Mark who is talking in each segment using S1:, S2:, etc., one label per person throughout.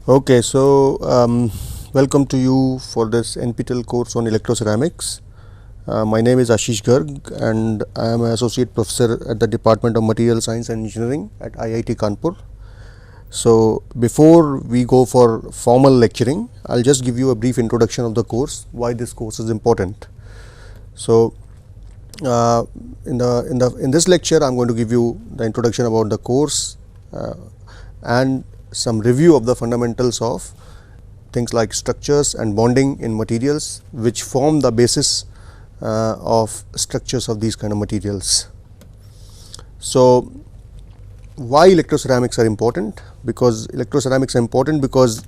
S1: Okay, so welcome to you for this NPTEL course on electroceramics. My name is Ashish Garg and I am an associate professor at the Department of Material Science and Engineering at IIT Kanpur. So before we go for formal lecturing, I'll just give you a brief introduction of the course, why this course is important. So in this lecture, I'm going to give you the introduction about the course and some review of the fundamentals of things like structures and bonding in materials, which form the basis of structures of these kind of materials. So why electroceramics are important? Because electroceramics are important because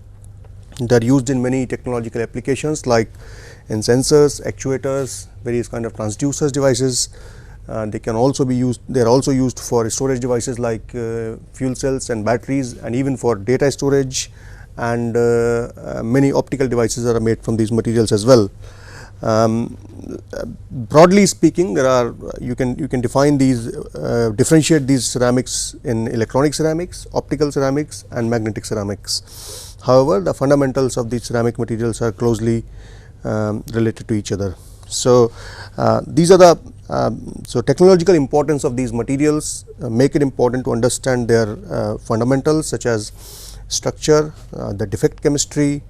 S1: they are used in many technological applications like in sensors, actuators, various kind of transducers devices. They can also be used, they are also used for storage devices like fuel cells and batteries, and even for data storage, and many optical devices are made from these materials as well. Broadly speaking, there are you can define these differentiate these ceramics in electronic ceramics, optical ceramics and magnetic ceramics. However, the fundamentals of these ceramic materials are closely related to each other. So these are the so technological importance of these materials make it important to understand their fundamentals, such as structure, the defect chemistry,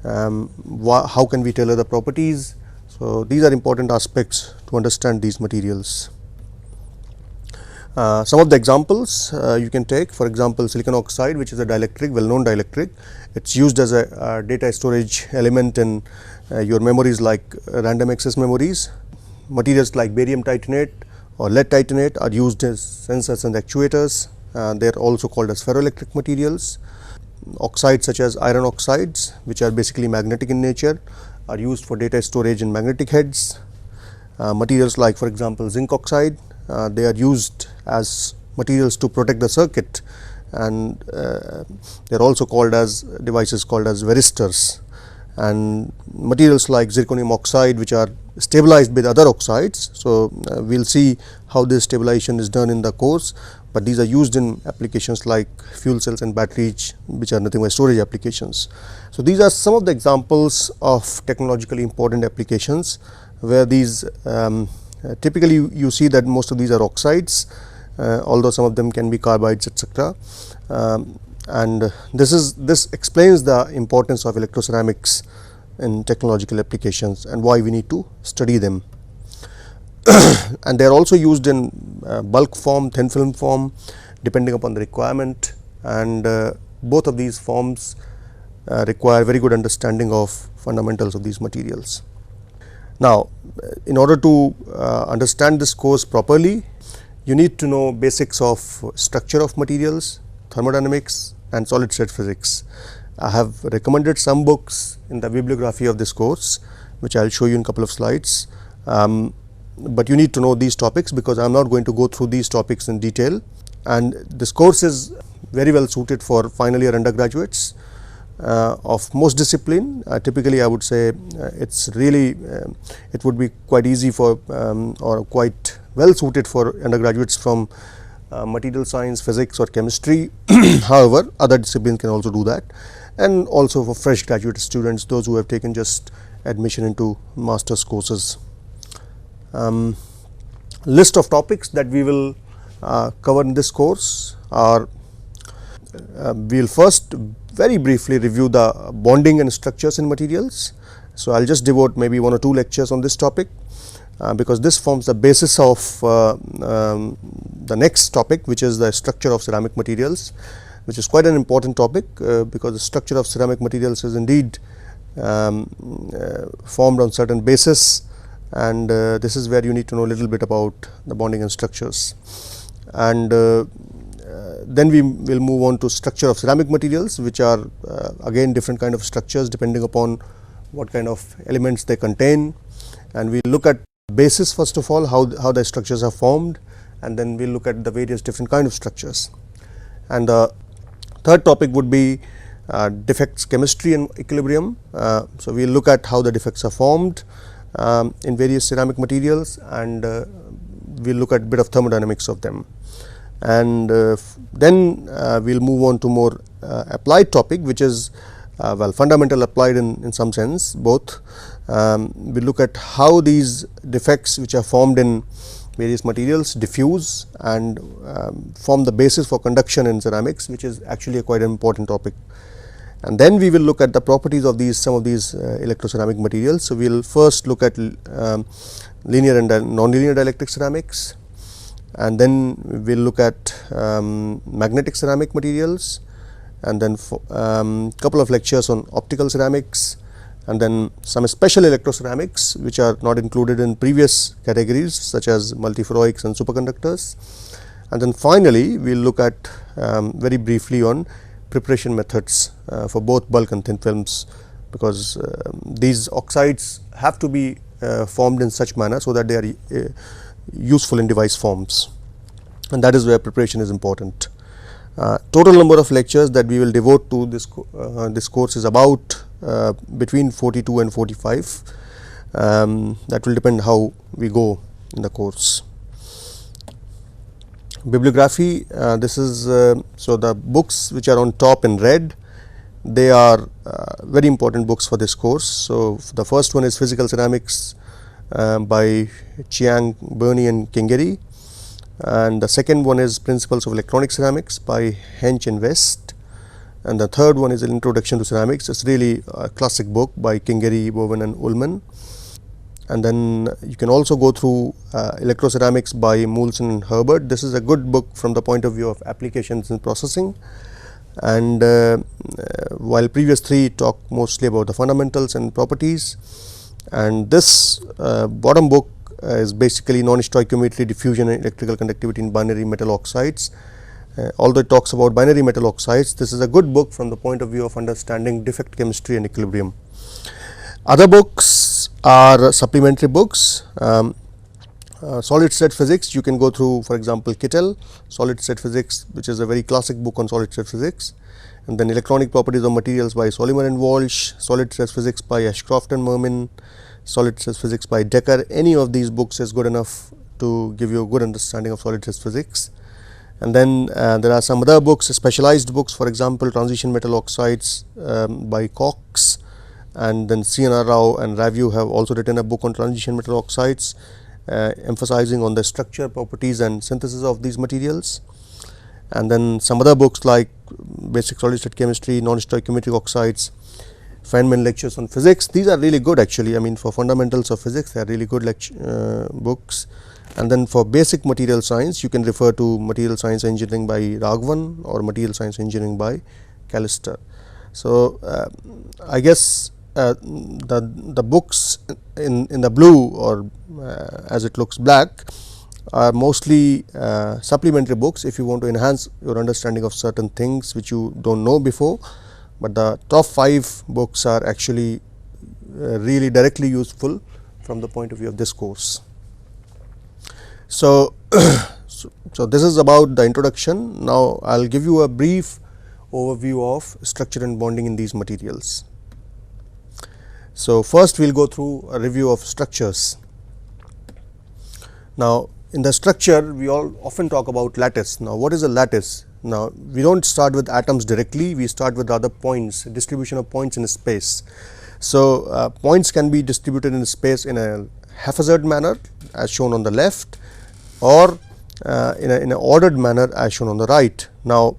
S1: how can we tailor the properties. So these are important aspects to understand these materials. Some of the examples you can take, for example, silicon oxide, which is a dielectric, well known dielectric. It's used as a data storage element in your memories like random access memories. Materials like barium titanate or lead titanate are used as sensors and actuators. They are also called as ferroelectric materials. Oxides such as iron oxides, which are basically magnetic in nature, are used for data storage in magnetic heads. Materials like, for example, zinc oxide, they are used as materials to protect the circuit, and they are also called as devices called as varistors. And materials like zirconium oxide, which are stabilized with other oxides. So we will see how this stabilization is done in the course, but these are used in applications like fuel cells and batteries, which are nothing but storage applications. So these are some of the examples of technologically important applications where these typically you see that most of these are oxides, although some of them can be carbides, etc. And this explains the importance of electroceramics in technological applications and why we need to study them. And they are also used in bulk form, thin film form, depending upon the requirement, and both of these forms require very good understanding of fundamentals of these materials. Now, in order to understand this course properly, you need to know basics of structure of materials, thermodynamics and solid state physics. I have recommended some books in the bibliography of this course, which I will show you in a couple of slides. But you need to know these topics, because I am not going to go through these topics in detail, and this course is very well suited for final year undergraduates of most discipline. Typically I would say it's really it would be quite easy for or quite well suited for undergraduates from material science, physics or chemistry. However, other disciplines can also do that, and also for fresh graduate students, those who have taken just admission into master's courses. List of topics that we will cover in this course are, we will first very briefly review the bonding and structures in materials. So I will just devote maybe 1 or 2 lectures on this topic, because this forms the basis of the next topic, which is the structure of ceramic materials, which is quite an important topic, because the structure of ceramic materials is indeed formed on certain basis, and this is where you need to know a little bit about the bonding and structures. And then we will move on to structure of ceramic materials, which are again different kind of structures depending upon what kind of elements they contain, and we look at basis first of all, how the structures are formed, and then we will look at the various different kind of structures. And the third topic would be defects chemistry and equilibrium. So we will look at how the defects are formed in various ceramic materials, and we will look at a bit of thermodynamics of them. And then we will move on to more applied topic, which is well, fundamental applied in some sense both. We look at how these defects which are formed in various materials diffuse and form the basis for conduction in ceramics, which is actually a quite an important topic. And then we will look at the properties of these some of these electroceramic materials. So, we will first look at linear and nonlinear dielectric ceramics, and then we will look at magnetic ceramic materials, and then couple of lectures on optical ceramics, and then some special electroceramics which are not included in previous categories such as multiferroics and superconductors. And then finally, we will look at very briefly on preparation methods for both bulk and thin films, because these oxides have to be formed in such manner so that they are useful in device forms, and that is where preparation is important. Total number of lectures that we will devote to this course is about between 42 and 45. That will depend how we go in the course. Bibliography, this is so the books which are on top in red, they are very important books for this course. So, the first one is Physical Ceramics by Chiang, Burney and Kingery, and the second one is Principles of Electronic Ceramics by Hench and West, and the third one is an Introduction to Ceramics. It's really a classic book by Kingery, Bowen and Ullman. And then you can also go through Electroceramics by Moulson and Herbert. This is a good book from the point of view of applications in processing, and while previous three talk mostly about the fundamentals and properties, and this bottom book is basically non-stoichiometry, diffusion and electrical conductivity in binary metal oxides. Although it talks about binary metal oxides, this is a good book from the point of view of understanding defect chemistry and equilibrium. Other books are supplementary books. Solid state physics, you can go through, for example, Kittel, Solid state physics, which is a very classic book on solid state physics, and then Electronic properties of materials by Soliman and Walsh, Solid state physics by Ashcroft and Mermin, Solid state physics by Decker. Any of these books is good enough to give you a good understanding of solid state physics. And then there are some other books, specialized books, for example, Transition Metal Oxides by Cox, and then C.N.R. Rao and Raviu have also written a book on transition metal oxides, emphasizing on the structure, properties and synthesis of these materials. And then some other books like Basic Solid State Chemistry, Non-Stoichiometric Oxides, Feynman Lectures on Physics. These are really good actually. I mean, for fundamentals of physics, they are really good books. And then for basic material science, you can refer to Material Science Engineering by Raghavan or Material Science Engineering by Callister. So, I guess the books in the blue, or as it looks black, are mostly supplementary books if you want to enhance your understanding of certain things which you don't know before, but the top 5 books are actually really directly useful from the point of view of this course. So, so this is about the introduction. Now, I will give you a brief overview of structure and bonding in these materials. So, first we will go through a review of structures. Now, in the structure we all often talk about lattice. Now, what is a lattice? Now, we do not start with atoms directly, we start with other points, distribution of points in space. So, points can be distributed in space in a haphazard manner as shown on the left, or in an ordered manner as shown on the right. Now,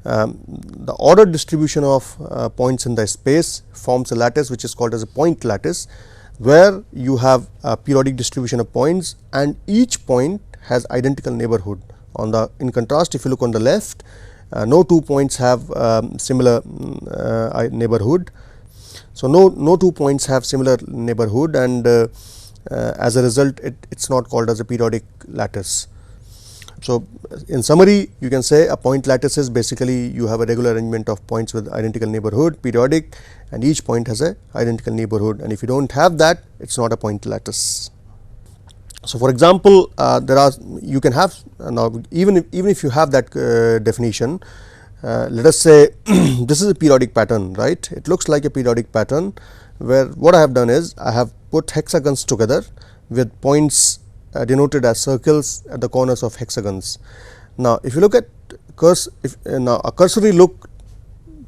S1: the ordered distribution of points in the space forms a lattice which is called as a point lattice, where you have a periodic distribution of points and each point has identical neighborhood. In contrast, if you look on the left, no two points have similar neighborhood. So, no two points have similar neighborhood, and as a result it is not called as a periodic lattice. So, in summary, you can say a point lattice is basically you have a regular arrangement of points with identical neighborhood, periodic, and each point has a identical neighborhood, and if you do not have that, it is not a point lattice. So, for example, you can have now even if you have that definition, let us say this is a periodic pattern, right. It looks like a periodic pattern, where what I have done is I have put hexagons together with points denoted as circles at the corners of hexagons. Now, if you look at a cursory look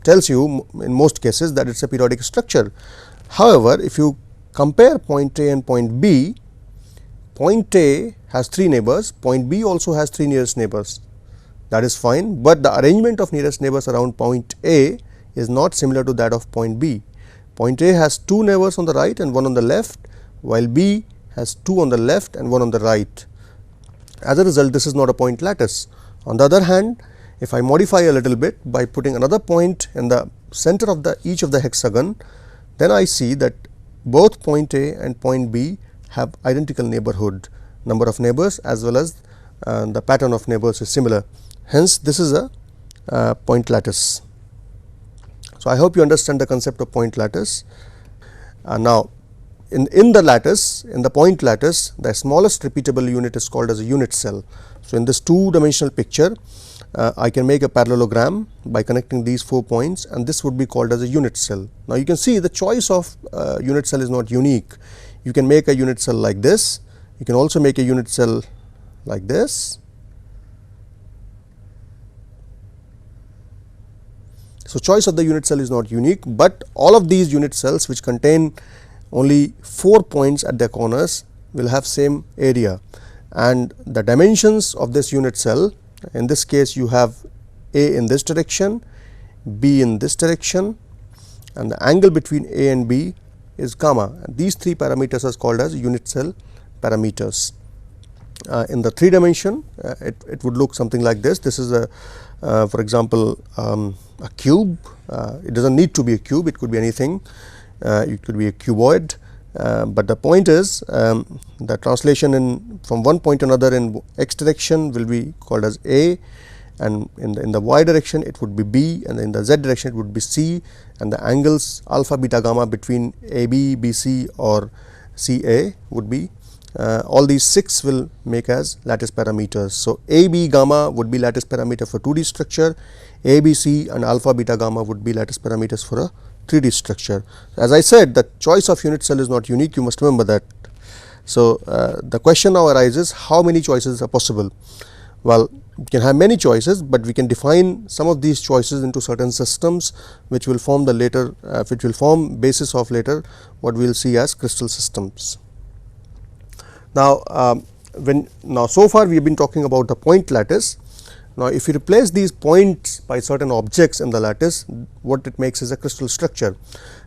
S1: tells you in most cases that it is a periodic structure. However, if you compare point A and point B, point A has 3 neighbors, point B also has 3 nearest neighbors, that is fine, but the arrangement of nearest neighbors around point A is not similar to that of point B. Point A has 2 neighbors on the right and 1 on the left, while B has 2 on the left and 1 on the right. As a result, this is not a point lattice. On the other hand, if I modify a little bit by putting another point in the center of each of the hexagon, then I see that both point A and point B have identical neighborhood, number of neighbors as well as the pattern of neighbors is similar. Hence, this is a point lattice. So, I hope you understand the concept of point lattice. Now, in the lattice, in the point lattice, the smallest repeatable unit is called as a unit cell. So, in this 2-dimensional picture, I can make a parallelogram by connecting these 4 points, and this would be called as a unit cell. Now, you can see the choice of unit cell is not unique. You can make a unit cell like this, you can also make a unit cell like this. So, choice of the unit cell is not unique, but all of these unit cells which contain only 4 points at their corners will have same area, and the dimensions of this unit cell, in this case you have A in this direction, B in this direction, and the angle between A and B is gamma, and these 3 parameters are called as unit cell parameters. In the 3 dimension, it would look something like this. This is a for example, a cube. It does not need to be a cube, it could be anything, it could be a cuboid, but the point is the translation from one point to another in x direction will be called as A, and in the y direction it would be B, and in the z direction it would be C, and the angles alpha, beta, gamma between AB, BC or CA would be all these 6 will make as lattice parameters. So, AB gamma would be lattice parameter for 2D structure, ABC and alpha, beta, gamma would be lattice parameters for a 3D structure. As I said, the choice of unit cell is not unique, you must remember that. So, the question now arises, how many choices are possible? Well, we can have many choices, but we can define some of these choices into certain systems which will form the later which will form basis of later what we will see as crystal systems. Now, so far we have been talking about the point lattice. Now, if you replace these points by certain objects in the lattice, what it makes is a crystal structure.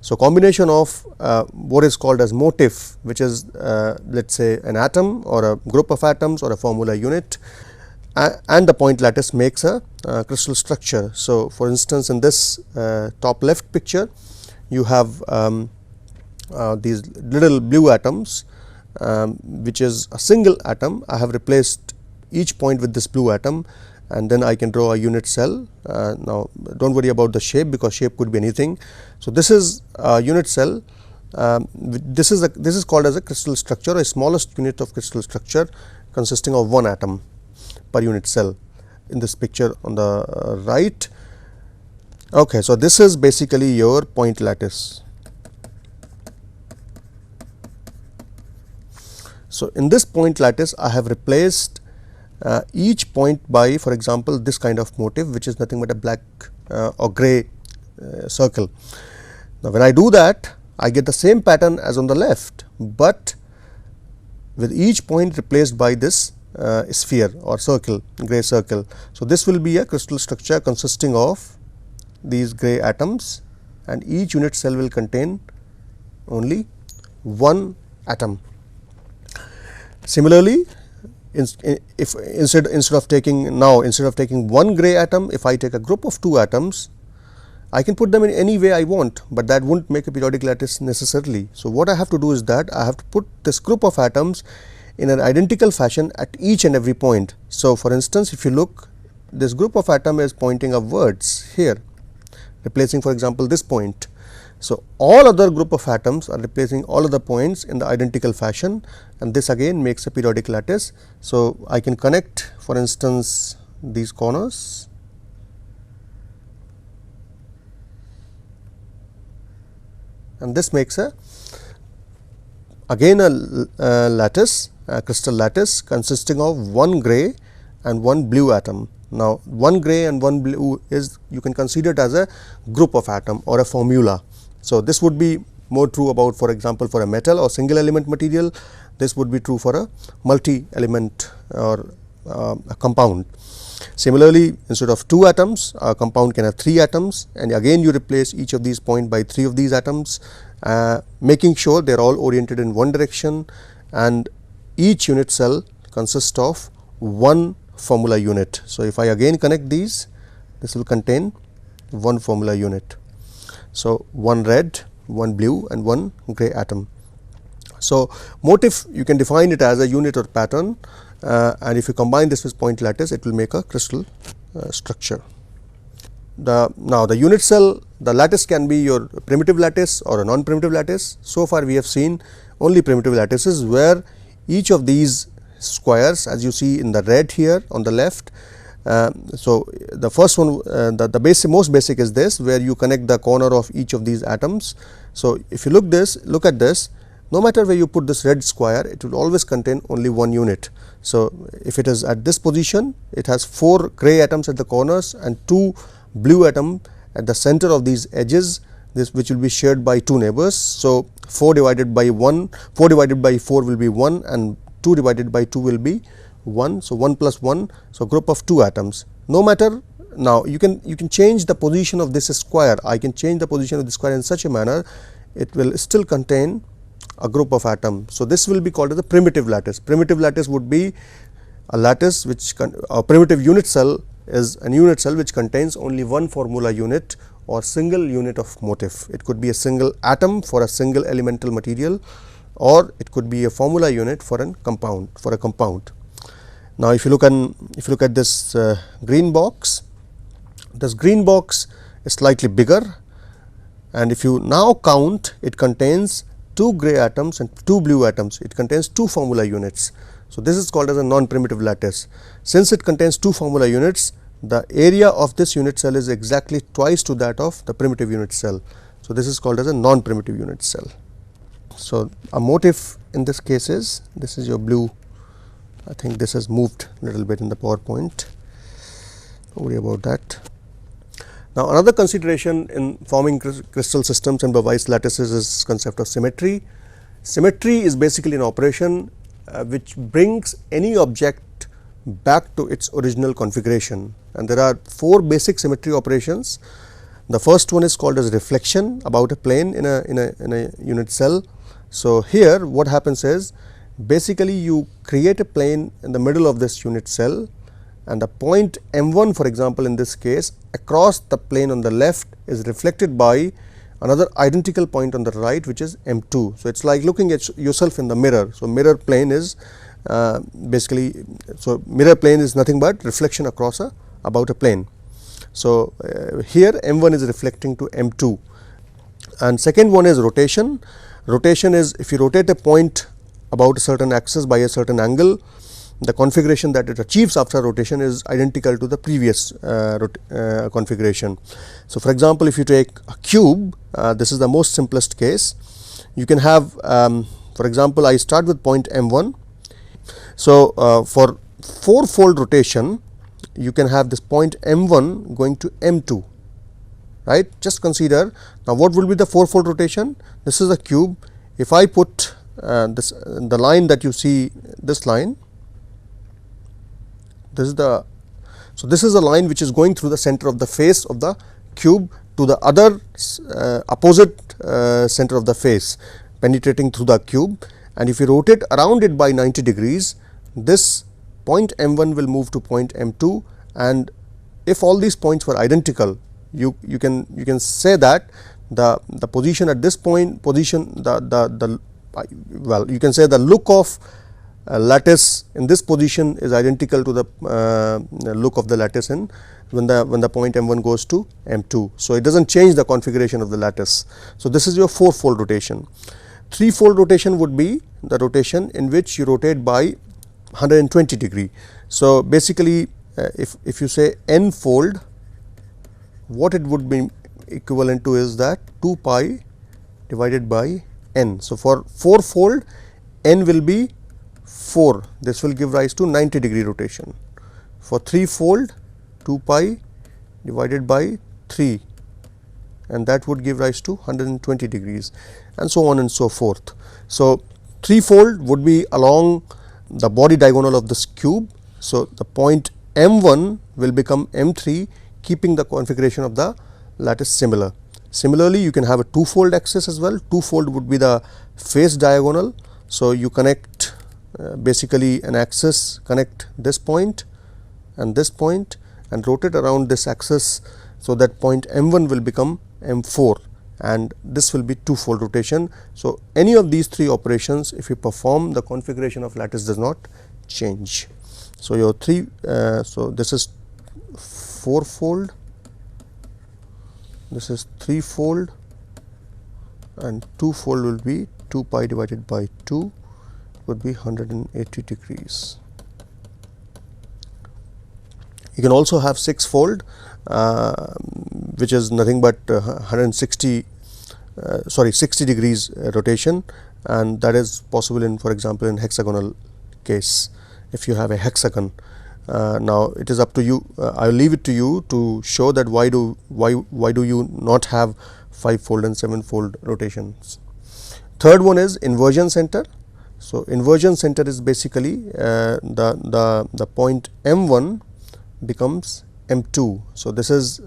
S1: So, combination of what is called as motif, which is let us say an atom or a group of atoms or a formula unit, and the point lattice makes a crystal structure. So, for instance, in this top left picture, you have these little blue atoms, which is a single atom. I have replaced each point with this blue atom, and then I can draw a unit cell. Now, do not worry about the shape, because shape could be anything. So, this is a unit cell. This is called as a crystal structure, a smallest unit of crystal structure consisting of 1 atom per unit cell in this picture on the right. Okay, so, this is basically your point lattice. So, in this point lattice I have replaced each point by, for example, this kind of motif, which is nothing but a black or gray circle. Now, when I do that, I get the same pattern as on the left, but with each point replaced by this sphere or circle, gray circle. So, this will be a crystal structure consisting of these gray atoms, and each unit cell will contain only 1 atom. Similarly, if instead of taking 1 gray atom, if I take a group of 2 atoms, I can put them in any way I want, but that would not make a periodic lattice necessarily. So, what I have to do is that I have to put this group of atoms in an identical fashion at each and every point. So, for instance, if you look, this group of atom is pointing upwards here, replacing, for example, this point. So, all other group of atoms are replacing all other points in the identical fashion, and this again makes a periodic lattice. So, I can connect, for instance, these corners, and this makes again a lattice, a crystal lattice consisting of 1 gray and 1 blue atom. Now, one gray and one blue is, you can consider it as a group of atom or a formula. So, this would be more true about, for example, for a metal or single element material. This would be true for a multi element or a compound. Similarly, instead of 2 atoms, a compound can have 3 atoms, and again you replace each of these points by 3 of these atoms, making sure they are all oriented in one direction, and each unit cell consists of one formula unit. So, if I again connect these, this will contain one formula unit. So, one red, one blue and one gray atom. So, motif, you can define it as a unit or pattern, and if you combine this with point lattice, it will make a crystal structure. Now, the unit cell, the lattice can be your primitive lattice or a non-primitive lattice. So far we have seen only primitive lattices, where each of these squares, as you see in the red here on the left. So, the first one, the most basic is this, where you connect the corner of each of these atoms. So, if you look at this, no matter where you put this red square, it will always contain only one unit. So, if it is at this position, it has 4 gray atoms at the corners and 2 blue atom at the center of these edges, this which will be shared by 2 neighbors. So, 4 divided by 4 will be 1, and 2 divided by 2 will be 1. So, 1 plus 1. So, group of 2 atoms. No matter, now you can change the position of this square. I can change the position of the square in such a manner, it will still contain a group of atoms. So, this will be called as a primitive lattice. Primitive lattice would be a lattice which a primitive unit cell is a unit cell which contains only one formula unit or single unit of motif. It could be a single atom for a single elemental material, or it could be a formula unit for a compound. Now, if you look at this green box, this green box is slightly bigger, and if you now count, it contains 2 gray atoms and 2 blue atoms. It contains 2 formula units. So, this is called as a non-primitive lattice. Since it contains 2 formula units, the area of this unit cell is exactly twice to that of the primitive unit cell. So, this is called as a non-primitive unit cell. So, a motif in this case is, this is your blue. I think this has moved a little bit in the PowerPoint, don't worry about that. Now, another consideration in forming crystal systems and Bavais lattices is concept of symmetry. Symmetry is basically an operation which brings any object back to its original configuration, and there are 4 basic symmetry operations. The first one is called as reflection about a plane in a unit cell. So, here what happens is, basically you create a plane in the middle of this unit cell, and the point M1, for example, in this case across the plane on the left is reflected by another identical point on the right, which is M2. So, it is like looking at yourself in the mirror. So, mirror plane is mirror plane is nothing but reflection across about a plane. So, here M1 is reflecting to M2, and second one is rotation. Rotation is, if you rotate a point about a certain axis by a certain angle, the configuration that it achieves after rotation is identical to the previous configuration. So, for example, if you take a cube, this is the most simplest case. You can have, for example, I start with point M1. So, for 4-fold rotation, you can have this point M1 going to M2, right. Just consider, now what will be the 4-fold rotation? This is a cube. If I put the line that you see, this line, this is the line which is going through the center of the face of the cube to the other opposite center of the face, penetrating through the cube, and if you rotate around it by 90 degrees, this point M1 will move to point M2, and if all these points were identical, you can say that the position at this point, well, you can say the look of lattice in this position is identical to the look of the lattice in when the point M1 goes to M2. So, it does not change the configuration of the lattice. So, this is your 4-fold rotation. 3-fold rotation would be the rotation in which you rotate by 120 degree. So, basically if you say n fold, what it would be equivalent to is that 2 pi divided by n. So, for 4-fold, n will be 4, this will give rise to 90 degree rotation. For 3-fold, 2 pi divided by 3, and that would give rise to 120 degrees, and so on and so forth. So, threefold would be along the body diagonal of this cube. So, the point M1 will become M3, keeping the configuration of the lattice similar. Similarly, you can have a twofold axis as well. Twofold would be the face diagonal. So, you connect basically an axis, connect this point and rotate around this axis. So, that point M1 will become M4, and this will be twofold rotation. So, any of these three operations, if you perform, the configuration of lattice does not change. So, your so this is fourfold, this is threefold, and twofold will be 2 pi divided by 2 would be 180 degrees. You can also have sixfold, which is nothing but 60 degrees rotation, and that is possible in, for example, in hexagonal case. If you have a hexagon, now it is up to you. I will leave it to you to show that why do you not have fivefold and sevenfold rotations. Third one is inversion center. So, inversion center is basically the point M1 becomes M2. So, this is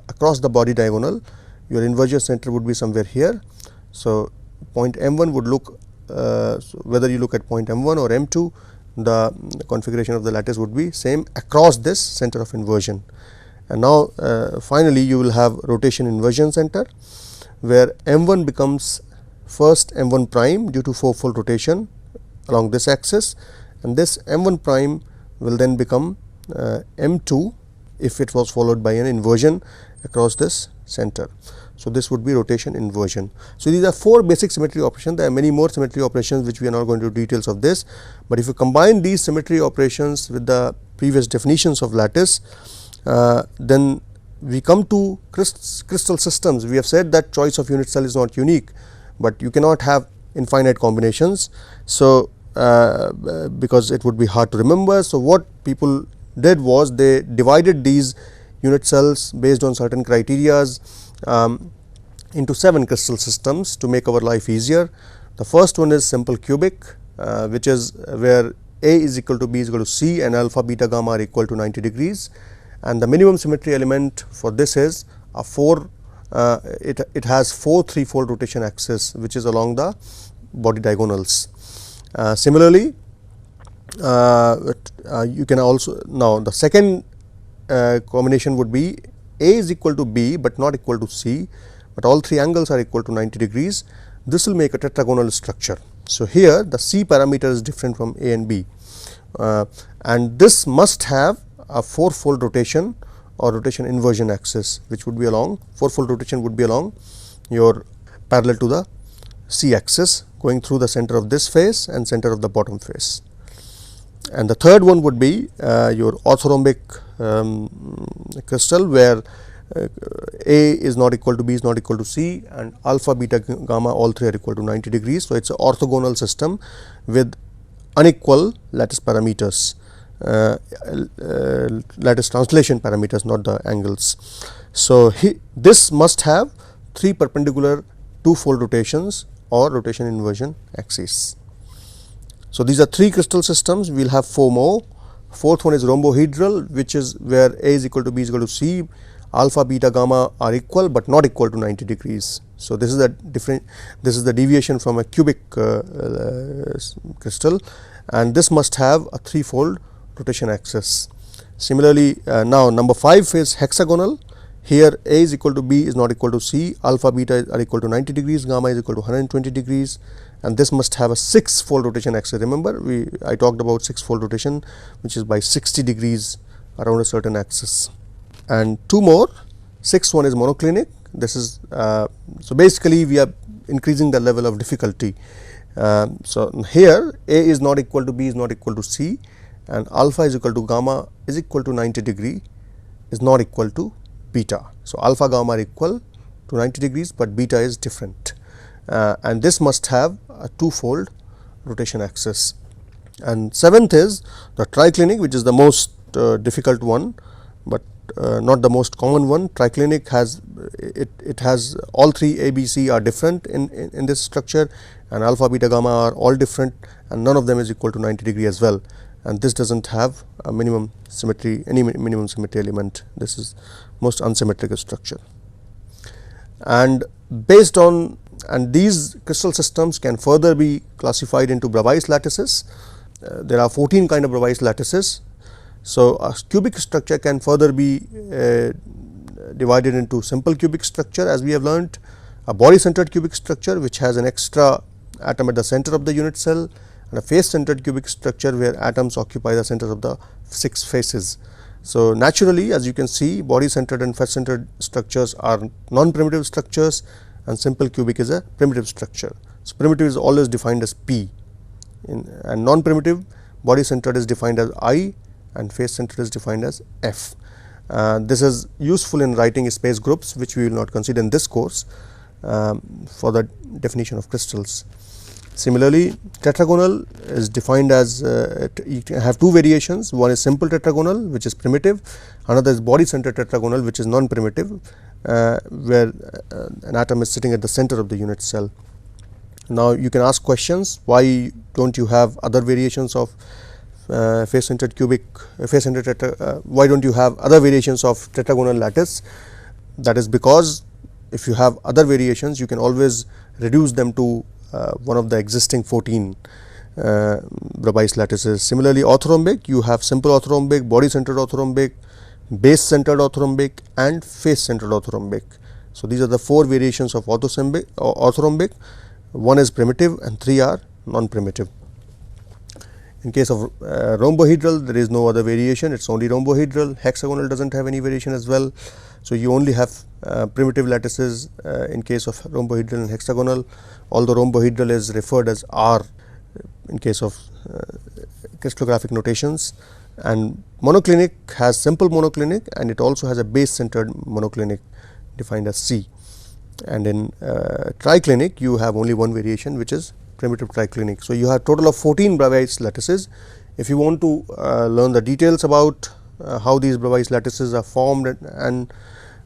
S1: across the body diagonal. Your inversion center would be somewhere here. So, point M1 would look so whether you look at point M1 or M2, the configuration of the lattice would be same across this center of inversion. And now, finally, you will have rotation inversion center, where M1 becomes first M1 prime due to fourfold rotation along this axis, and this M1 prime will then become M2 if it was followed by an inversion across this center. So, this would be rotation inversion. So, these are four basic symmetry operations. There are many more symmetry operations which we are not going to details of this, but if you combine these symmetry operations with the previous definitions of lattice, then we come to crystal systems. We have said that choice of unit cell is not unique, but you cannot have infinite combinations. So, because it would be hard to remember. So, what people did was they divided these unit cells based on certain criterias into 7 crystal systems to make our life easier. The first one is simple cubic, which is where A is equal to B is equal to C and alpha, beta, gamma are equal to 90 degrees, and the minimum symmetry element for this is a 4. It has 4 threefold rotation axis, which is along the body diagonals. Similarly, you can also, now the second combination would be A is equal to B, but not equal to C, but all 3 angles are equal to 90 degrees. This will make a tetragonal structure. So, here the C parameter is different from A and B, and this must have a fourfold rotation or rotation inversion axis, which would be along, fourfold rotation would be along your parallel to the C axis, going through the center of this face and center of the bottom face. And the third one would be your orthorhombic crystal, where A is not equal to B is not equal to C, and alpha, beta, gamma all 3 are equal to 90 degrees. So, it is an orthogonal system with unequal lattice parameters, lattice translation parameters, not the angles. So, this must have 3 perpendicular twofold rotations or rotation inversion axes. So, these are 3 crystal systems. We will have 4 more. Fourth one is rhombohedral, which is where A is equal to B is equal to C, alpha, beta, gamma are equal, but not equal to 90 degrees. So, this is the different, this is the deviation from a cubic crystal, and this must have a threefold rotation axis. Similarly, now number 5 is hexagonal. Here A is equal to B is not equal to C, alpha, beta are equal to 90 degrees, gamma is equal to 120 degrees, and this must have a 6-fold rotation axis. Remember, I talked about 6-fold rotation, which is by 60 degrees around a certain axis. And 2 more, 6th one is monoclinic. This is so basically we are increasing the level of difficulty. So, here A is not equal to B is not equal to C, and alpha is equal to gamma is equal to 90 degree is not equal to beta. So, alpha, gamma are equal to 90 degrees, but beta is different, and this must have a 2-fold rotation axis. And 7th is the triclinic, which is the most difficult one, but not the most common one. Triclinic has it has all three A, B, C are different in this structure, and alpha, beta, gamma are all different, and none of them is equal to 90 degree as well. And this does not have a minimum symmetry, any minimum symmetry element. This is most unsymmetrical structure. And based on, and these crystal systems can further be classified into Bravais lattices. There are 14 kind of Bravais lattices. So a cubic structure can further be divided into simple cubic structure, as we have learnt, a body centered cubic structure which has an extra atom at the center of the unit cell, and a face centered cubic structure where atoms occupy the center of the 6 faces. So naturally, as you can see, body centered and face centered structures are non-primitive structures, and simple cubic is a primitive structure. So primitive is always defined as P, and non-primitive body centered is defined as I, and face centered is defined as F. This is useful in writing space groups, which we will not consider in this course, for the definition of crystals. Similarly, tetragonal is defined as you have two variations. One is simple tetragonal, which is primitive; another is body centered tetragonal, which is non-primitive, where an atom is sitting at the center of the unit cell. Now, you can ask questions: why don't you have other variations of face centered cubic, face centered why don't you have other variations of tetragonal lattice? That is because if you have other variations, you can always reduce them to one of the existing 14 Bravais lattices. Similarly, orthorhombic, you have simple orthorhombic, body centered orthorhombic, base centered orthorhombic, and face centered orthorhombic. So these are the 4 variations of orthorhombic. One is primitive and 3 are non-primitive. In case of rhombohedral, there is no other variation, it is only rhombohedral. Hexagonal does not have any variation as well. So you only have primitive lattices in case of rhombohedral and hexagonal, although rhombohedral is referred as R in case of crystallographic notations. And monoclinic has simple monoclinic, and it also has a base centered monoclinic defined as C. And in triclinic, you have only one variation, which is primitive triclinic. So you have total of 14 Bravais lattices. If you want to learn the details about how these Bravais lattices are formed and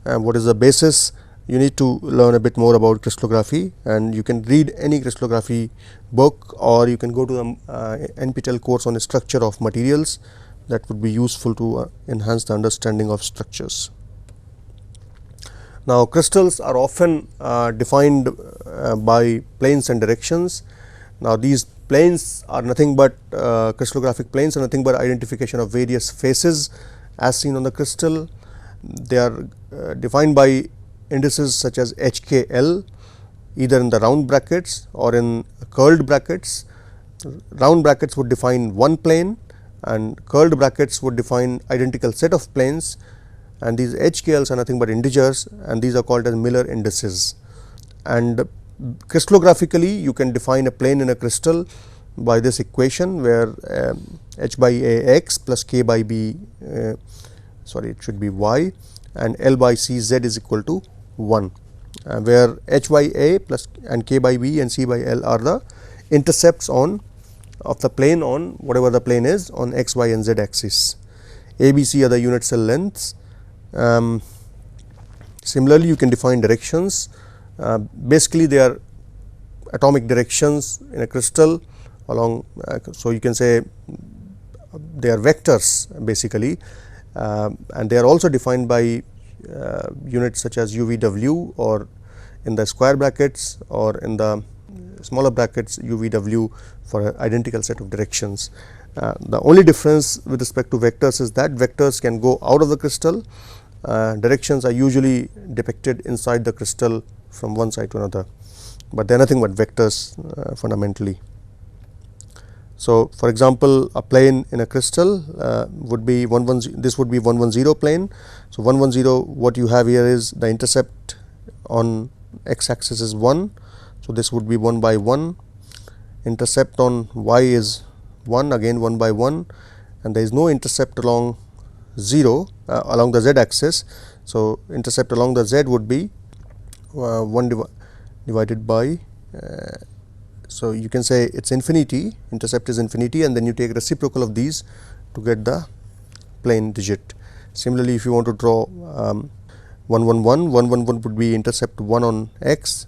S1: what is the basis, you need to learn a bit more about crystallography, and you can read any crystallography book, or you can go to the NPTEL course on the structure of materials. That would be useful to enhance the understanding of structures. Now, crystals are often defined by planes and directions. Now, these planes are nothing but crystallographic planes are nothing but identification of various faces as seen on the crystal. They are defined by indices such as HKL, either in the round brackets or in curled brackets. Round brackets would define one plane, and curled brackets would define identical set of planes, and these HKLs are nothing but integers, and these are called as Miller indices. And crystallographically, you can define a plane in a crystal by this equation, where H by A x plus K by B, sorry, it should be y, and L by C z is equal to 1, where H by A plus and K by B and C by L are the intercepts on of the plane on whatever the plane is on x, y and z axis. A, B, C are the unit cell lengths. Similarly, you can define directions. Basically, they are atomic directions in a crystal along. So you can say they are vectors basically, and they are also defined by units such as UVW, or in the square brackets, or in the smaller brackets UVW for an identical set of directions. The only difference with respect to vectors is that vectors can go out of the crystal. Directions are usually depicted inside the crystal from one side to another, but they are nothing but vectors fundamentally. So, for example, a plane in a crystal would be 110, this would be 110 plane. So, 110, what you have here is the intercept on x axis is 1. So, this would be 1 by 1, intercept on y is 1, again 1 by 1, and there is no intercept along 0 along the z axis. So, intercept along the z would be 1 divided by, so you can say it is infinity, intercept is infinity, and then you take reciprocal of these to get the plane digit. Similarly, if you want to draw 111, 111 would be intercept 1 on x,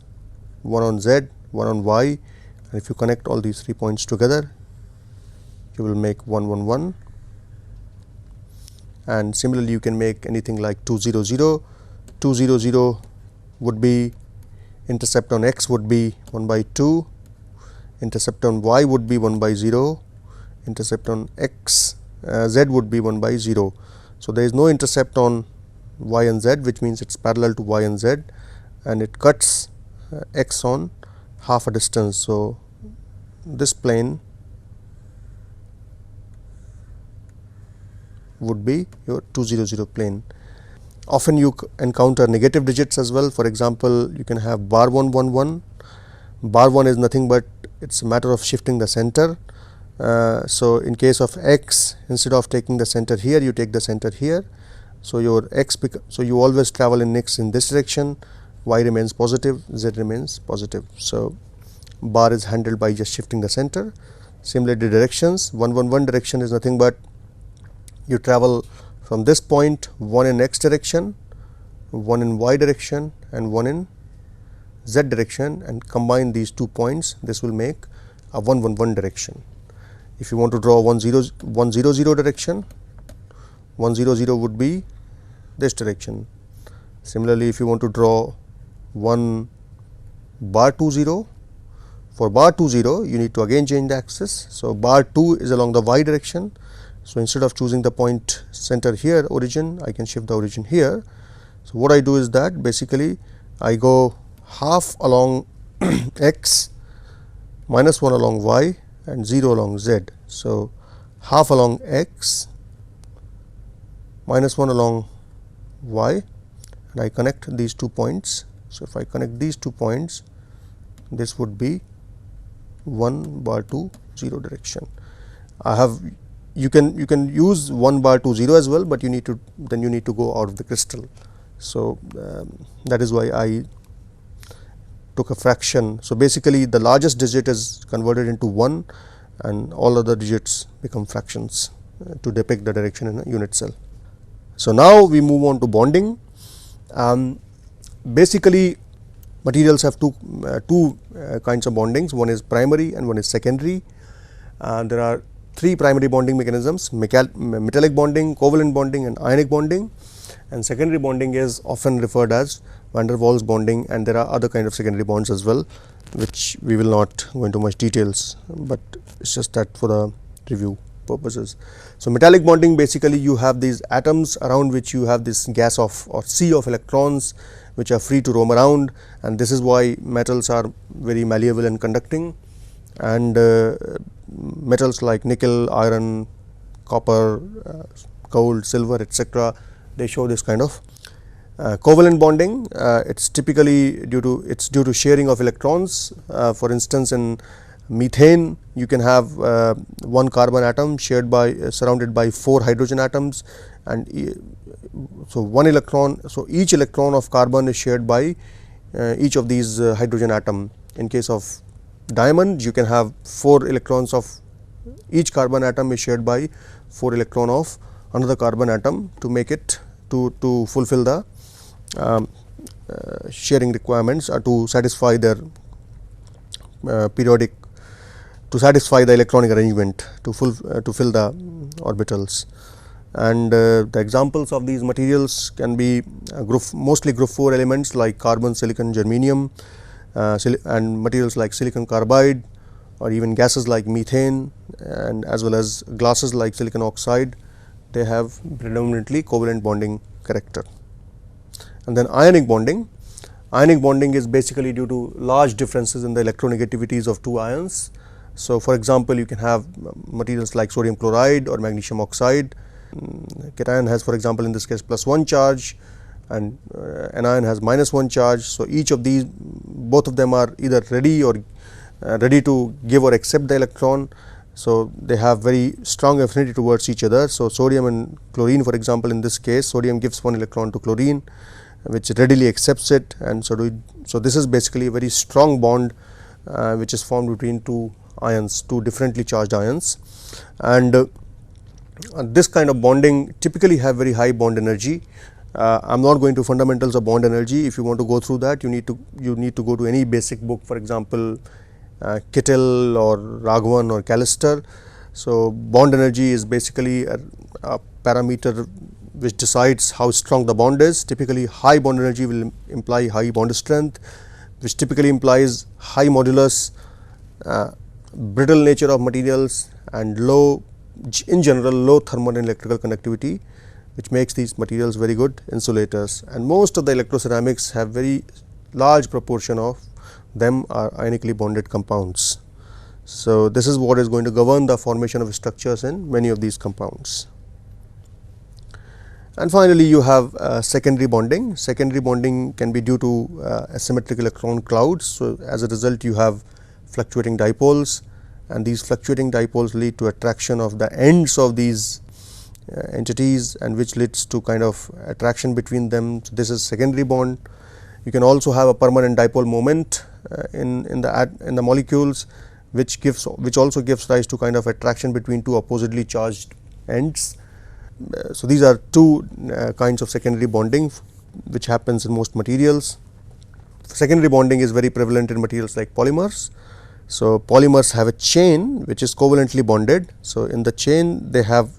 S1: 1 on z, 1 on y, and if you connect all these 3 points together, you will make 111. And similarly, you can make anything like 200. 200 would be intercept on x would be 1 by 2, intercept on y would be 1 by 0, intercept on x z would be 1 by 0. So, there is no intercept on y and z, which means it is parallel to y and z, and it cuts x on half a distance. So, this plane would be your 200 plane. Often you encounter negative digits as well. For example, you can have bar 111. Bar 1 is nothing but it is a matter of shifting the center. So, in case of x, instead of taking the center here, you take the center here. So, your x so you always travel in x in this direction, y remains positive, z remains positive. So, bar is handled by just shifting the center. Similarly, directions, 111 direction is nothing but you travel from this point, one in x direction, one in y direction, and one in z direction, and combine these 2 points, this will make a 111 direction. If you want to draw 100 direction, 100 would be this direction. Similarly, if you want to draw 1 bar 20, for bar 20 you need to again change the axis. So, bar 2 is along the y direction. So, instead of choosing the point center here origin, I can shift the origin here. So, what I do is that basically I go half along x, minus 1 along y, and 0 along z. So, half along x, minus 1 along y, and I connect these 2 points. So, if I connect these 2 points, this would be 1 bar 2 0 direction. I have you can use 1 bar 2 0 as well, but you need to go out of the crystal. So, that is why I took a fraction. So, basically the largest digit is converted into 1 and all other digits become fractions to depict the direction in a unit cell. So, now we move on to bonding. Basically materials have two kinds of bondings, one is primary and one is secondary. There are 3 primary bonding mechanisms: metallic bonding, covalent bonding, and ionic bonding. And secondary bonding is often referred as van der Waals bonding, and there are other kind of secondary bonds as well, which we will not go into much details, but it is just that for the review purposes. So, metallic bonding, basically you have these atoms around which you have this gas of or sea of electrons which are free to roam around, and this is why metals are very malleable and conducting. And metals like nickel, iron, copper, gold, silver, etc., they show this kind of covalent bonding. It's typically due to sharing of electrons. For instance, in methane, you can have one carbon atom surrounded by 4 hydrogen atoms, and so one electron. So, each electron of carbon is shared by each of these hydrogen atom. In case of diamond, you can have 4 electrons of each carbon atom is shared by 4 electron of another carbon atom to make it to fulfill the sharing requirements, or to satisfy their periodic, to satisfy the electronic arrangement to fill the orbitals. And the examples of these materials can be mostly group 4 elements like carbon, silicon, germanium, and materials like silicon carbide, or even gases like methane, and as well as glasses like silicon oxide. They have predominantly covalent bonding character. And then ionic bonding. Ionic bonding is basically due to large differences in the electronegativities of 2 ions. So, for example, you can have materials like sodium chloride or magnesium oxide. Cation has, for example, in this case +1 charge, and anion has -1 charge. So, each of these, both of them are either ready to give or accept the electron. So, they have very strong affinity towards each other. So, sodium and chlorine, for example, in this case sodium gives 1 electron to chlorine, which readily accepts it, and so this is basically a very strong bond which is formed between 2 ions, 2 differently charged ions. And This kind of bonding typically have very high bond energy. I am not going to fundamentals of bond energy. If you want to go through that, you need to go to any basic book, for example, Kittel or Raghavan or Callister. So, bond energy is basically a parameter which decides how strong the bond is. Typically, high bond energy will imply high bond strength, which typically implies high modulus, brittle nature of materials, and in general low thermal and electrical conductivity, which makes these materials very good insulators. And most of the electroceramics have very large proportion of them are ionically bonded compounds. So, this is what is going to govern the formation of structures in many of these compounds. And finally, you have secondary bonding. Secondary bonding can be due to asymmetric electron clouds. So, as a result, you have fluctuating dipoles, and these fluctuating dipoles lead to attraction of the ends of these entities, and which leads to kind of attraction between them. So, this is secondary bond. You can also have a permanent dipole moment in the molecules, which also gives rise to kind of attraction between two oppositely charged ends. So, these are two kinds of secondary bonding which happens in most materials. Secondary bonding is very prevalent in materials like polymers. So, polymers have a chain which is covalently bonded. So, in the chain they have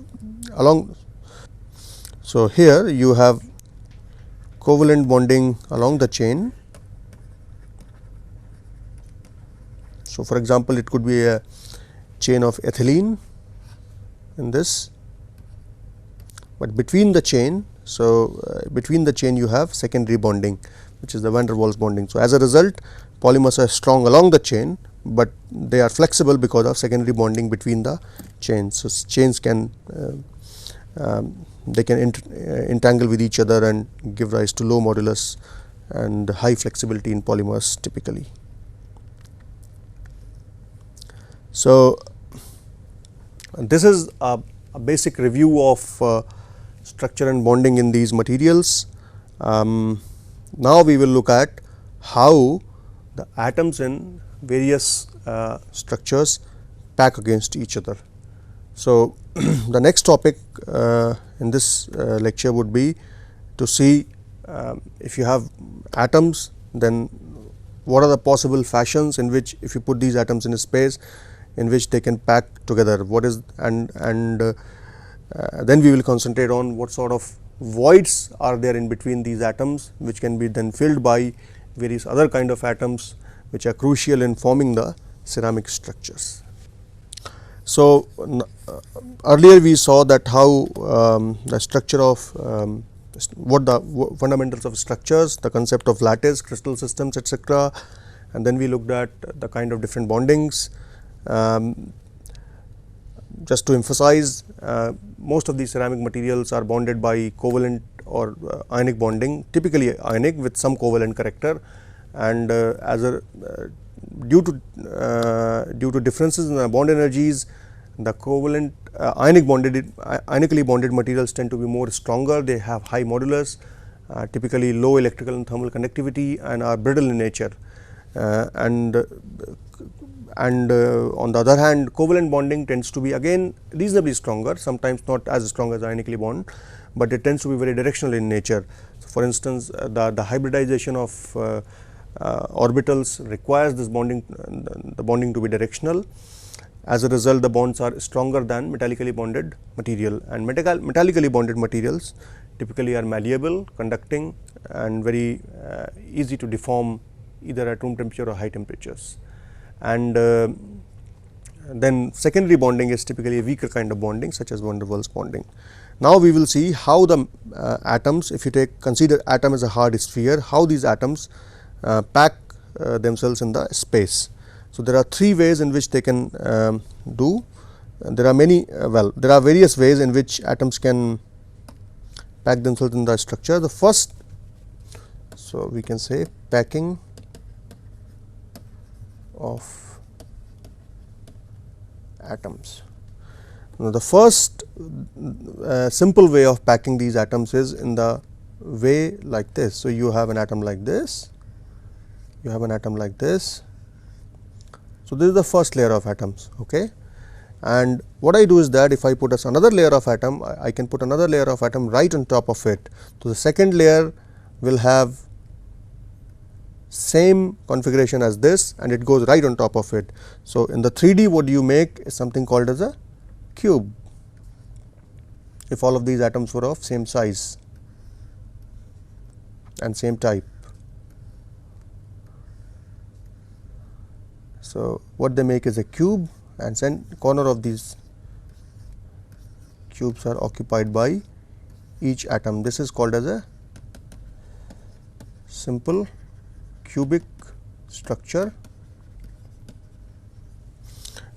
S1: along. So, here you have covalent bonding along the chain. So, for example, it could be a chain of ethylene in this, but between the chain. So, between the chain you have secondary bonding, which is the van der Waals bonding. So, as a result, polymers are strong along the chain, but they are flexible because of secondary bonding between the chains. So, chains can they can entangle with each other and give rise to low modulus and high flexibility in polymers typically. So, this is a basic review of structure and bonding in these materials. Now, we will look at how the atoms in various structures pack against each other. So, the next topic in this lecture would be to see if you have atoms, then what are the possible fashions in which, if you put these atoms in a space, in which they can pack together. What is and then we will concentrate on what sort of voids are there in between these atoms, which can be then filled by various other kind of atoms which are crucial in forming the ceramic structures. So, earlier we saw that how the structure of what the fundamentals of structures, the concept of lattice, crystal systems, etc., and then we looked at the kind of different bondings. Just to emphasize, most of these ceramic materials are bonded by covalent or ionic bonding, typically ionic with some covalent character, and due to differences in the bond energies, the covalent ionically bonded materials tend to be more stronger. They have high modulus, typically low electrical and thermal conductivity, and are brittle in nature. On the other hand, covalent bonding tends to be again reasonably stronger, sometimes not as strong as ionically bond, but it tends to be very directional in nature. So, for instance, the hybridization of orbitals requires this bonding, the bonding to be directional. As a result, the bonds are stronger than metallically bonded material, and metallically bonded materials typically are malleable, conducting, and very easy to deform either at room temperature or high temperatures. And then secondary bonding is typically a weaker kind of bonding, such as van der Waals bonding. Now, we will see how the atoms, if you consider atom as a hard sphere, how these atoms pack themselves in the space. So, there are three ways in which they can do. There are many there are various ways in which atoms can pack themselves in the structure. The first, so we can say packing of atoms. Now, the first simple way of packing these atoms is in the way like this. So, you have an atom like this, you have an atom like this. So, this is the first layer of atoms. Okay. And what I do is that if I put another layer of atom, I can put another layer of atom right on top of it. So, the second layer will have same configuration as this and it goes right on top of it. So, in the 3D what you make is something called as a cube, if all of these atoms were of same size and same type. So, what they make is a cube, and corner of these cubes are occupied by each atom. This is called as a simple cubic structure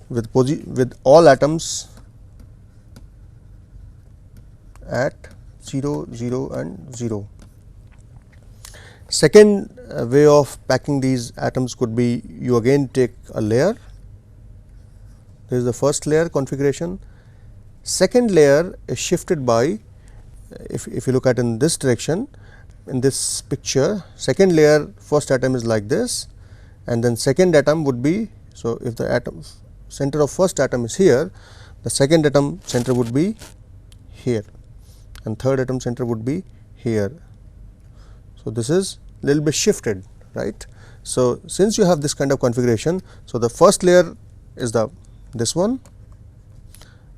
S1: with all atoms at 0, 0 and 0. Second way of packing these atoms could be, you again take a layer. This is the first layer configuration. Second layer is shifted by, if you look at in this direction, in this picture, second layer first atom is like this, and then second atom would be, so if the atom center of first atom is here, the second atom center would be here and third atom center would be here. So, this is little bit shifted, right. So, since you have this kind of configuration, so the first layer is this one,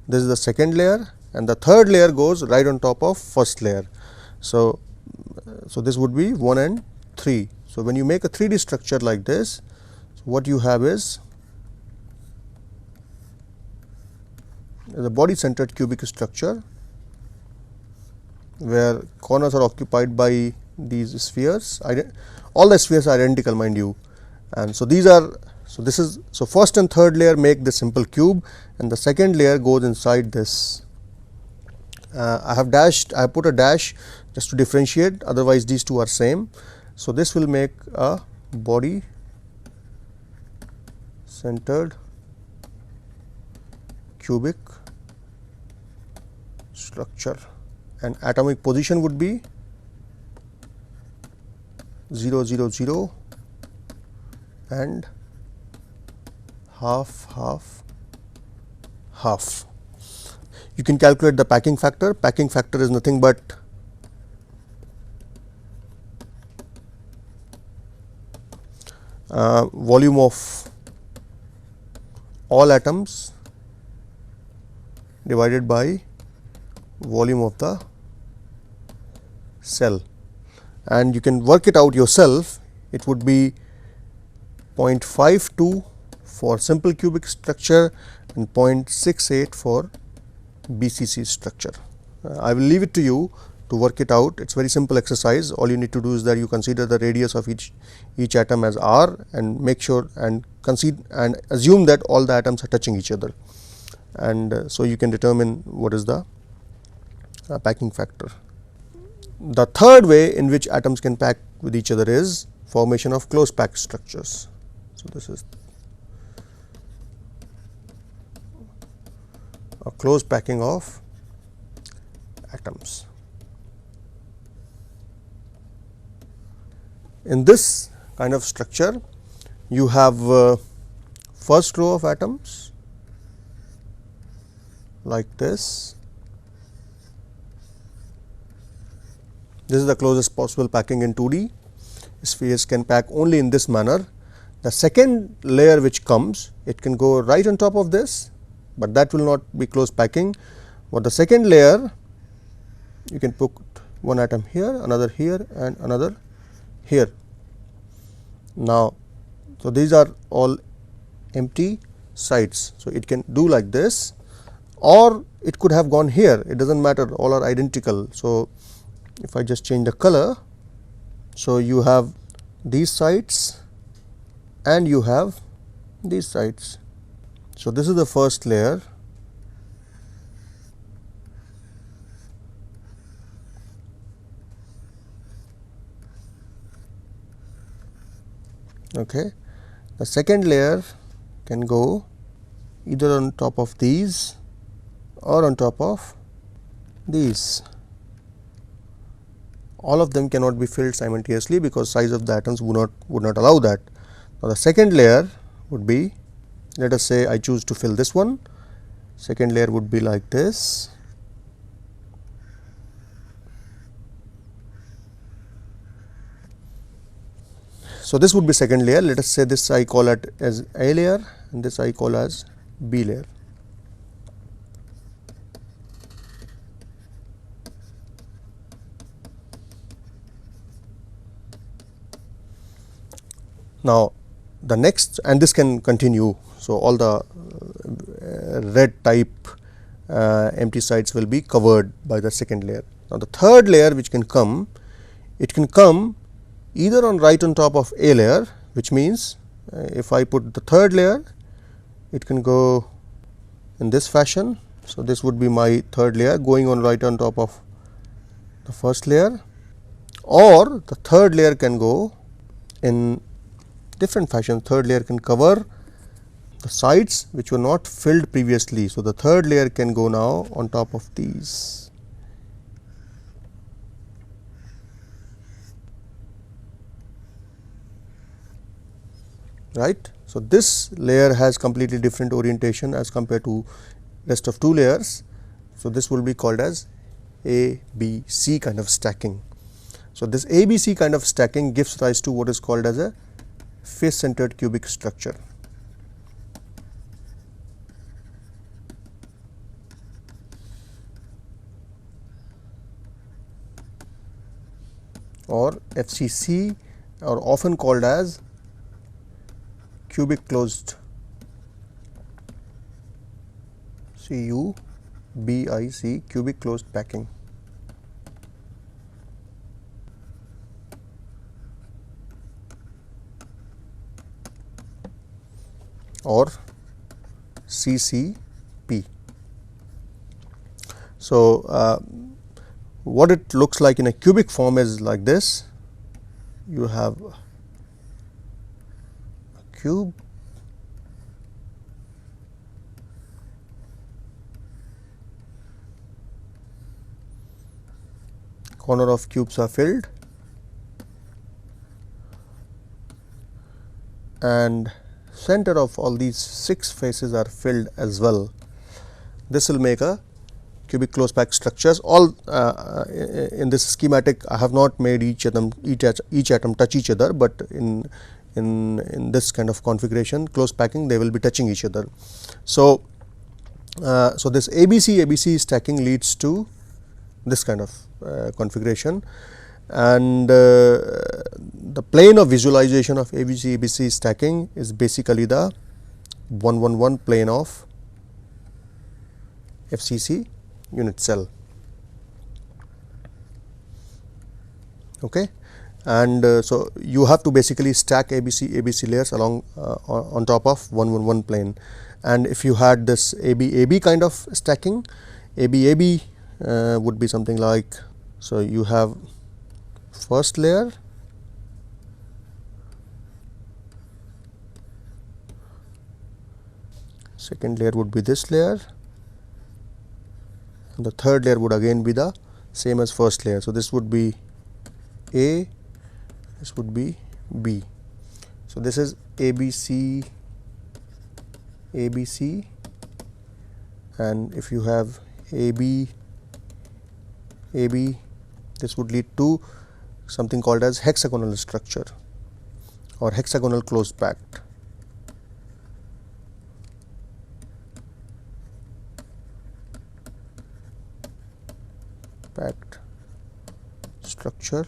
S1: this is the second layer, and the third layer goes right on top of first layer. So, this would be 1 and 3. So, when you make a 3D structure like this, so what you have is the body centered cubic structure, where corners are occupied by these spheres. All the spheres are identical, mind you, and so these are, so this is, so first and third layer make the simple cube, and the second layer goes inside this. I have put a dash just to differentiate, otherwise these two are same. So, this will make a body centered cubic structure, and atomic position would be 0, 0, 0 and half, half, half. You can calculate the packing factor. Packing factor is nothing but volume of all atoms divided by volume of the cell, and you can work it out yourself. It would be 0.52 for simple cubic structure and 0.68 for BCC structure. I will leave it to you to work it out. It is very simple exercise. All you need to do is that you consider the radius of each atom as r, and make sure and assume that all the atoms are touching each other, and so you can determine what is the packing factor. The third way in which atoms can pack with each other is formation of close packed structures. So, this is a close packing of atoms. In this kind of structure, you have first row of atoms like this. This is the closest possible packing in 2D. Spheres can pack only in this manner. The second layer which comes, it can go right on top of this, but that will not be close packing. But the second layer, you can put one atom here, another here and another here. Now, so these are all empty sites. So, it can do like this, or it could have gone here, it does not matter, all are identical. So, if I just change the color, so you have these sites and you have these sites. So, this is the first layer. Okay. The second layer can go either on top of these or on top of these. All of them cannot be filled simultaneously because size of the atoms would not allow that. Now, the second layer would be, let us say I choose to fill this one, second layer would be like this. So, this would be second layer. Let us say this I call it as A layer and this I call as B layer. Now, the next, and this can continue. So, all the red type empty sites will be covered by the second layer. Now, the third layer which can come, it can come either right on top of A layer, which means if I put the third layer, it can go in this fashion. So, this would be my third layer going on right on top of the first layer, or the third layer can go in different fashion. Third layer can cover the sides which were not filled previously. So, the third layer can go now on top of these. Right. So, this layer has completely different orientation as compared to rest of two layers. So, this will be called as A, B, C kind of stacking. So, this A, B, C kind of stacking gives rise to what is called as a face centered cubic structure. Or FCC, or often called as cubic closed, CUBIC, cubic closed packing. Or CCP. So, what it looks like in a cubic form is like this. You have a cube, corner of cubes are filled, and center of all these 6 faces are filled as well. This will make a cubic closed pack structures. All in this schematic, I have not made each atom touch each other, but in this kind of configuration, closed packing, they will be touching each other. So, so this ABC stacking leads to this kind of configuration, and the plane of visualization of ABC stacking is basically the 111 plane of FCC unit cell. Okay. And so, you have to basically stack ABC layers along on top of 111 plane, and if you had this AB kind of stacking, AB would be something like, so you have first layer, second layer would be this layer, and the third layer would again be the same as first layer. So, this would be A, this would be B. So, this is ABC, and if you have AB, this would lead to something called as hexagonal structure or hexagonal closed packed. Structure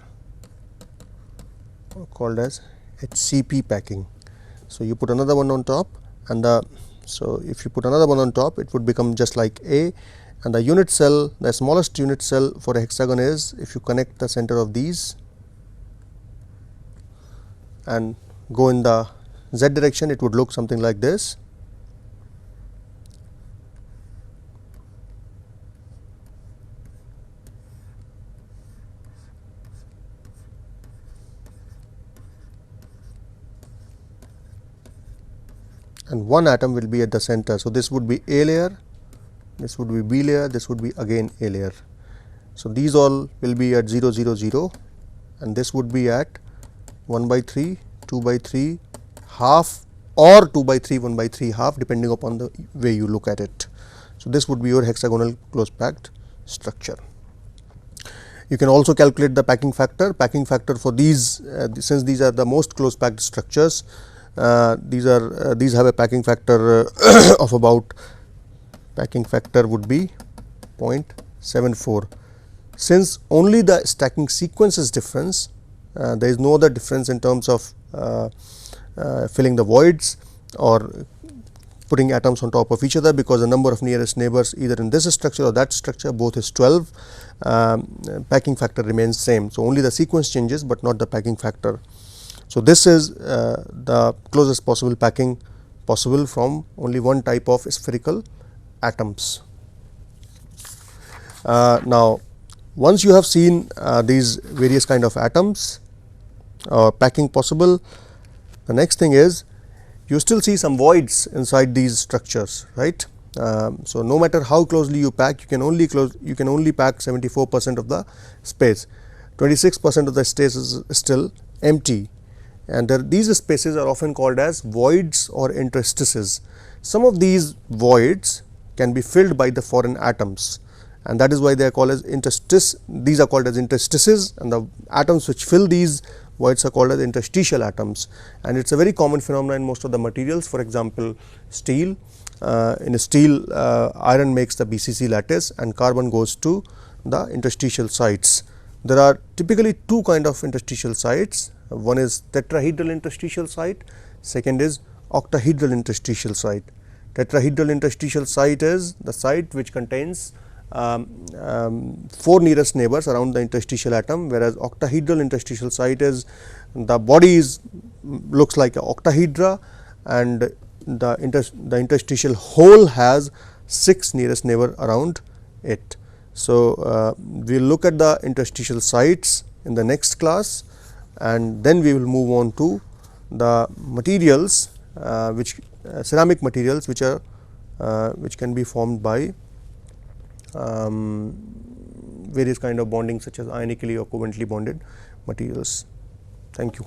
S1: called as HCP packing. So, you put another one on top, and so if you put another one on top, it would become just like A, and the unit cell, the smallest unit cell for a hexagon is, if you connect the center of these and go in the Z direction, it would look something like this. And one atom will be at the center. So, this would be A layer, this would be B layer, this would be again A layer. So, these all will be at 0 0 0, and this would be at 1 by 3, 2 by 3, half, or 2 by 3, 1 by 3 half, depending upon the way you look at it. So, this would be your hexagonal close packed structure. You can also calculate the packing factor. Packing factor for these, since these are the most close packed structures, these have a packing factor of about, packing factor would be 0.74. Since only the stacking sequence is difference, there is no other difference in terms of filling the voids or putting atoms on top of each other, because the number of nearest neighbors either in this structure or that structure both is 12, packing factor remains same. So, only the sequence changes, but not the packing factor. So, this is the closest possible packing possible from only one type of spherical atoms. Now, once you have seen these various kind of atoms or packing possible, the next thing is you still see some voids inside these structures, right. So, no matter how closely you pack, you can only pack 74% of the space, 26% of the space is still empty, and these spaces are often called as voids or interstices. Some of these voids can be filled by the foreign atoms, and that is why they are called as interstices. These are called as interstices, and the atoms which fill these voids are called as interstitial atoms, and it is a very common phenomenon in most of the materials. For example, steel. In steel, iron makes the BCC lattice and carbon goes to the interstitial sites. There are typically two kind of interstitial sites. One is tetrahedral interstitial site, second is octahedral interstitial site. Tetrahedral interstitial site is the site which contains 4 nearest neighbors around the interstitial atom, whereas octahedral interstitial site is the body looks like a octahedra, and the interstitial hole has 6 nearest neighbor around it. So, we will look at the interstitial sites in the next class, and then we will move on to the materials which ceramic materials which are which can be formed by various kind of bonding such as ionically or covalently bonded materials. Thank you.